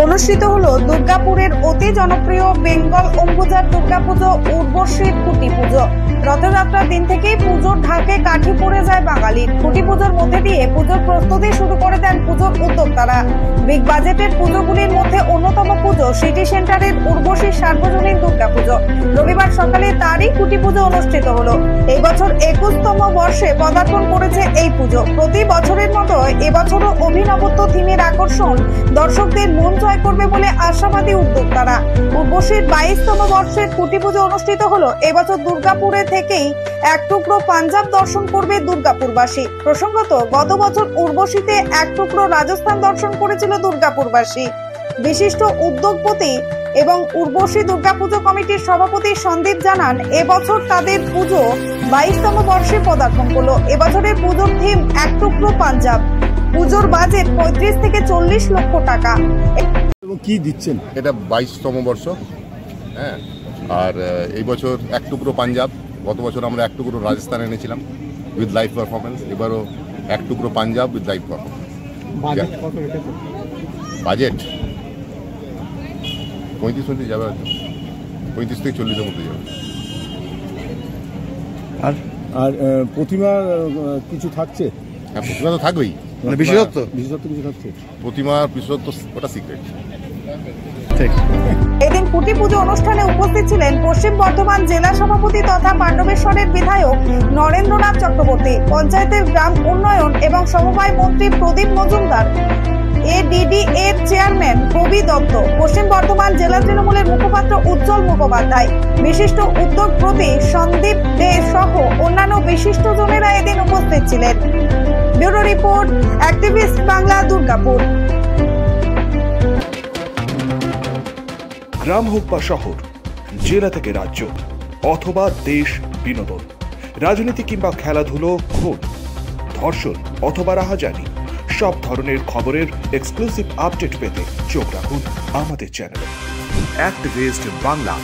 অনুষ্ঠিত হলো দুর্গাপুরের অতি জনপ্রিয় বেঙ্গল অম্বুজার দুর্গাপুজো উর্বশীর খুঁটি পুজো। রথযাত্রার দিন থেকেই পুজোর ঢাকে কাঠি পড়ে যায় বাঙালির। খুঁটি পুজোর মধ্যে দিয়ে পুজোর প্রস্তুতি শুরু করে দেন পুজোর উদ্যোক্তারা। বিগ বাজেটের পুজোগুলির মধ্যে অন্যতম পুজো সিটি সেন্টারের উর্বশীর সার্বজনীন দুর্গাপুজো। রবিবার সকালে তারই খুঁটি পুজো অনুষ্ঠিত হলো। এই বছর 21তম বর্ষে পদার্পণ করেছে এই পুজো। প্রতি বছরের মতো এবছরও অভিনবত্ব থিমের আকর্ষণ দর্শকদের মন জয় করবে বলে আশাবাদী উদ্যোক্তারা। উর্বশীর 22তম বর্ষের খুঁটি পুজো অনুষ্ঠিত হলো। এবছর দুর্গাপুরে থেকেই এক টুকরো পাঞ্জাব দর্শন করবে দুর্গাপুরবাসী। প্রসঙ্গত, গত বছর উর্বশীতে এক টুকরো রাজস্থান দর্শন করেছিল দুর্গাপুরবাসী। বিশিষ্ট উদ্যোগপতি এবং উর্বশী দুর্গাপুজো কমিটির সভাপতি সন্দীপ জানান, এবছর তাদের পুজো 22তম বর্ষে পদার্পণ করলো। এবছরের পুজোর থিম এক টুকরো পাঞ্জাব। পুজোর বাজেট 35 থেকে 40 লক্ষ টাকা। কি দিচ্ছেন? এটা 22তম বর্ষ। হ্যাঁ, আর এই বছর এক টুকরো পাঞ্জাব। গত বছর আমরা এক টুকরো রাজস্থান এনেছিলাম উইথ লাইভ পারফরমেন্স। এবারও এক টুকরো Punjab with live performance. Budget 35 যাবে, হয়তো 35 থেকে 40-এর মধ্যে যাবে। আর প্রতিমা কিছু থাকছে? হ্যাঁ, প্রতিমা তো থাকবেই। মানে বিশেষত্ব কিছু থাকছে? প্রতিমার বিশেষত্ব ওটা সিক্রেট। এদিন খুঁটি পুজো অনুষ্ঠানে উপস্থিত ছিলেন পশ্চিম বর্ধমান জেলা সভাপতি তথা পাণ্ডবেশ্বরের বিধায়ক নরেন্দ্রনাথ চক্রবর্তী, পঞ্চায়েতের গ্রাম উন্নয়ন এবং সমবায় মন্ত্রী প্রদীপ মজুমদার, এডিডি এর চেয়ারম্যান কবি দত্ত, পশ্চিম বর্ধমান জেলা তৃণমূলের মুখপাত্র উজ্জ্বল মুখোপাধ্যায়, বিশিষ্ট উদ্যোগপতি সন্দীপ দে সহ অন্যান্য বিশিষ্টজনেরা এদিন উপস্থিত ছিলেন। Bureau report, activist Bangla, Durgapur. গ্রাম হোক বা শহর, জেলা থেকে রাজ্য অথবা দেশ, বিনোদন, রাজনীতি কিংবা খেলাধুলো, খুন, ধর্ষণ অথবা রাহাজানি, সব ধরনের খবরের এক্সক্লুসিভ আপডেট পেতে চোখ রাখুন আমাদের চ্যানেলে। অ্যাক্টিভিস্ট বাংলা।